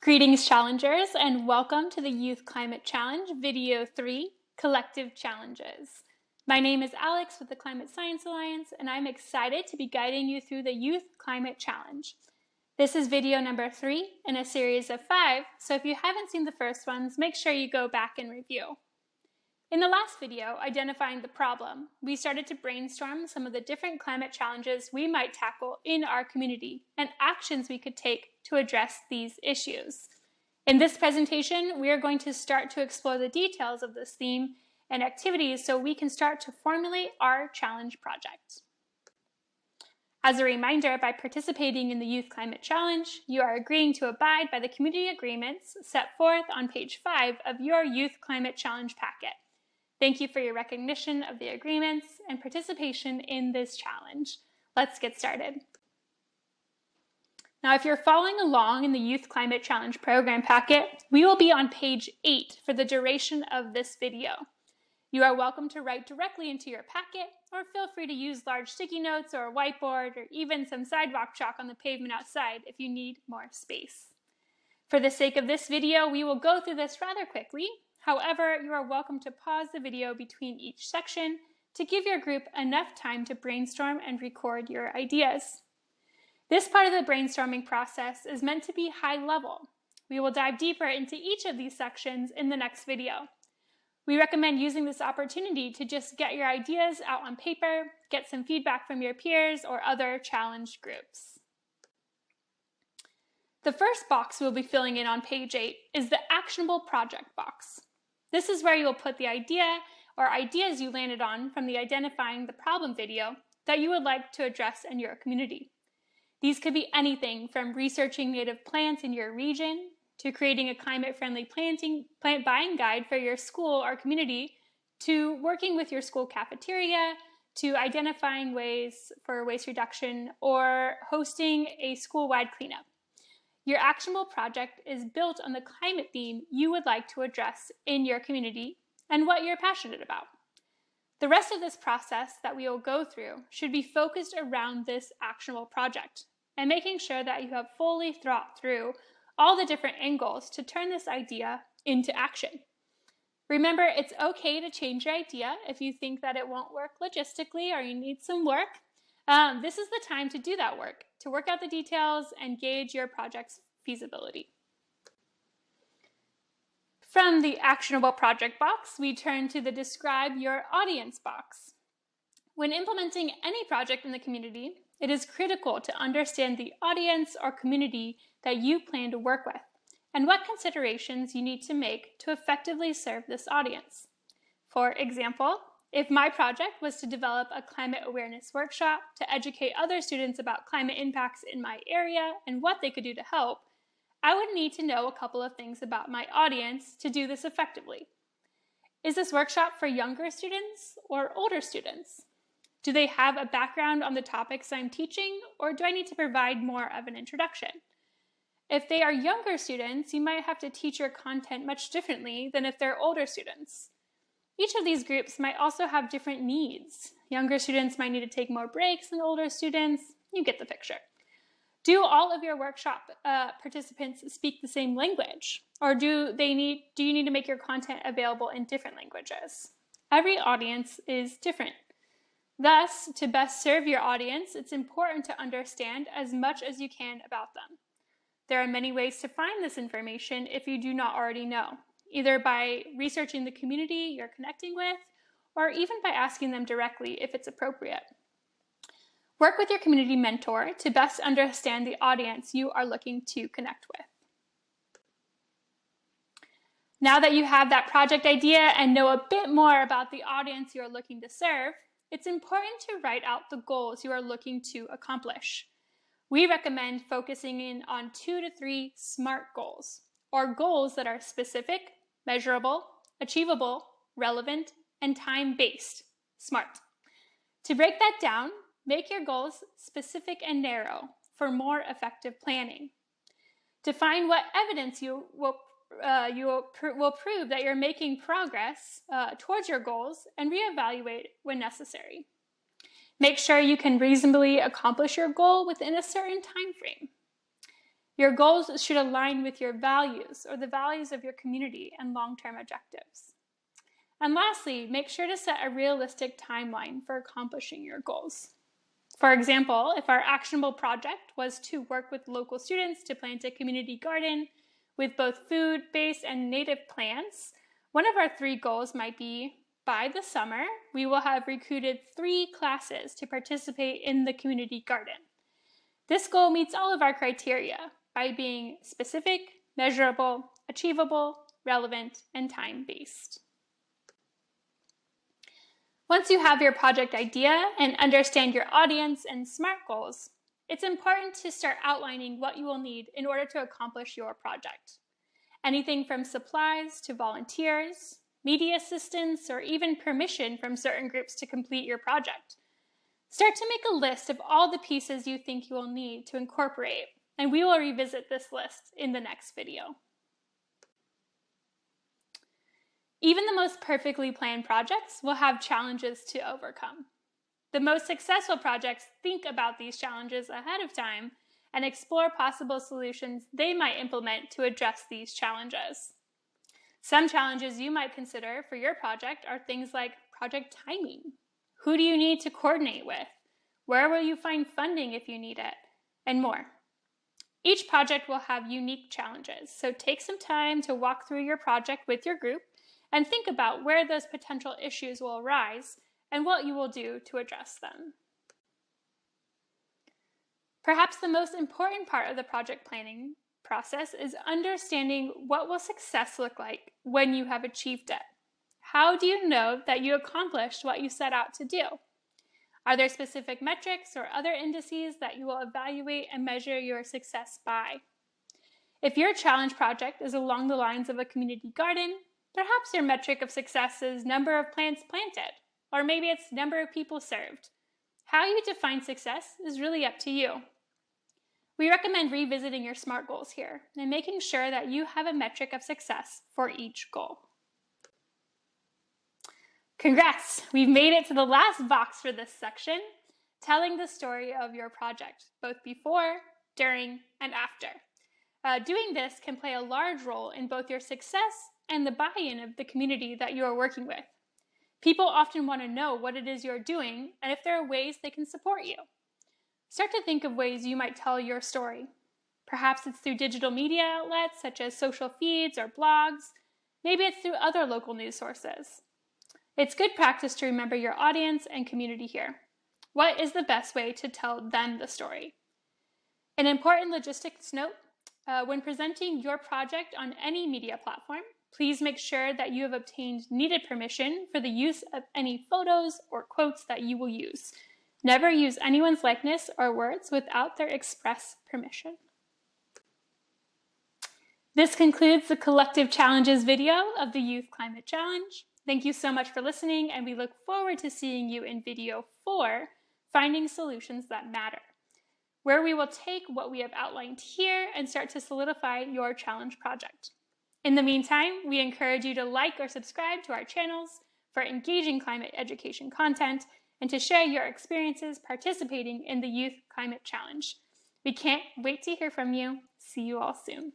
Greetings, challengers, and welcome to the Youth Climate Challenge, Video 3, Collective Challenges. My name is Alex with the Climate Science Alliance, and I'm excited to be guiding you through the Youth Climate Challenge. This is video number 3 in a series of 5, so if you haven't seen the first ones, make sure you go back and review. In the last video, identifying the problem, we started to brainstorm some of the different climate challenges we might tackle in our community and actions we could take to address these issues. In this presentation, we are going to start to explore the details of this theme and activities so we can start to formulate our challenge project. As a reminder, by participating in the Youth Climate Challenge, you are agreeing to abide by the community agreements set forth on page 5 of your Youth Climate Challenge packet. Thank you for your recognition of the agreements and participation in this challenge. Let's get started. Now, if you're following along in the Youth Climate Challenge program packet, we will be on page 8 for the duration of this video. You are welcome to write directly into your packet, or feel free to use large sticky notes or a whiteboard or even some sidewalk chalk on the pavement outside if you need more space. For the sake of this video, we will go through this rather quickly. However, you are welcome to pause the video between each section to give your group enough time to brainstorm and record your ideas. This part of the brainstorming process is meant to be high level. We will dive deeper into each of these sections in the next video. We recommend using this opportunity to just get your ideas out on paper, get some feedback from your peers or other challenge groups. The first box we'll be filling in on page 8 is the Actionable Project box. This is where you will put the idea or ideas you landed on from the Identifying the Problem video that you would like to address in your community. These could be anything from researching native plants in your region to creating a climate-friendly plant buying guide for your school or community, to working with your school cafeteria, to identifying ways for waste reduction, or hosting a school-wide cleanup. Your actionable project is built on the climate theme you would like to address in your community and what you're passionate about. The rest of this process that we will go through should be focused around this actionable project and making sure that you have fully thought through all the different angles to turn this idea into action. Remember, it's okay to change your idea if you think that it won't work logistically or you need some work. This is the time to do that work, to work out the details and gauge your project's feasibility. From the Actionable Project box, we turn to the Describe Your Audience box. When implementing any project in the community, it is critical to understand the audience or community that you plan to work with and what considerations you need to make to effectively serve this audience. For example, if my project was to develop a climate awareness workshop to educate other students about climate impacts in my area and what they could do to help, I would need to know a couple of things about my audience to do this effectively. Is this workshop for younger students or older students? Do they have a background on the topics I'm teaching, or do I need to provide more of an introduction? If they are younger students, you might have to teach your content much differently than if they're older students. Each of these groups might also have different needs. Younger students might need to take more breaks than older students. You get the picture. Do all of your workshop participants speak the same language? Or do you need to make your content available in different languages? Every audience is different. Thus, to best serve your audience, it's important to understand as much as you can about them. There are many ways to find this information if you do not already know, either by researching the community you're connecting with, or even by asking them directly if it's appropriate. Work with your community mentor to best understand the audience you are looking to connect with. Now that you have that project idea and know a bit more about the audience you are looking to serve, it's important to write out the goals you are looking to accomplish. We recommend focusing in on 2 to 3 SMART goals, or goals that are specific, measurable, achievable, relevant, and time-based. SMART. To break that down, make your goals specific and narrow for more effective planning. Define what evidence will prove that you're making progress towards your goals and reevaluate when necessary. Make sure you can reasonably accomplish your goal within a certain time frame. Your goals should align with your values or the values of your community and long-term objectives. And lastly, make sure to set a realistic timeline for accomplishing your goals. For example, if our actionable project was to work with local students to plant a community garden with both food-based and native plants, one of our 3 goals might be, by the summer, we will have recruited 3 classes to participate in the community garden. This goal meets all of our criteria by being specific, measurable, achievable, relevant, and time-based. Once you have your project idea and understand your audience and SMART goals, it's important to start outlining what you will need in order to accomplish your project. Anything from supplies to volunteers, media assistance, or even permission from certain groups to complete your project. Start to make a list of all the pieces you think you will need to incorporate, and we will revisit this list in the next video. Even the most perfectly planned projects will have challenges to overcome. The most successful projects think about these challenges ahead of time and explore possible solutions they might implement to address these challenges. Some challenges you might consider for your project are things like project timing. Who do you need to coordinate with? Where will you find funding if you need it? And more. Each project will have unique challenges, so take some time to walk through your project with your group and think about where those potential issues will arise and what you will do to address them. Perhaps the most important part of the project planning process is understanding what will success look like when you have achieved it. How do you know that you accomplished what you set out to do? Are there specific metrics or other indices that you will evaluate and measure your success by? If your challenge project is along the lines of a community garden, perhaps your metric of success is number of plants planted, or maybe it's number of people served. How you define success is really up to you. We recommend revisiting your SMART goals here and making sure that you have a metric of success for each goal. Congrats! We've made it to the last box for this section, telling the story of your project, both before, during, and after. Doing this can play a large role in both your success and the buy-in of the community that you are working with. People often want to know what it is you're doing and if there are ways they can support you. Start to think of ways you might tell your story. Perhaps it's through digital media outlets such as social feeds or blogs. Maybe it's through other local news sources. It's good practice to remember your audience and community here. What is the best way to tell them the story? An important logistics note, when presenting your project on any media platform, please make sure that you have obtained needed permission for the use of any photos or quotes that you will use. Never use anyone's likeness or words without their express permission. This concludes the Collective Challenges video of the Youth Climate Challenge. Thank you so much for listening, and we look forward to seeing you in video 4, Finding Solutions That Matter, where we will take what we have outlined here and start to solidify your challenge project. In the meantime, we encourage you to like or subscribe to our channels for engaging climate education content and to share your experiences participating in the Youth Climate Challenge. We can't wait to hear from you. See you all soon.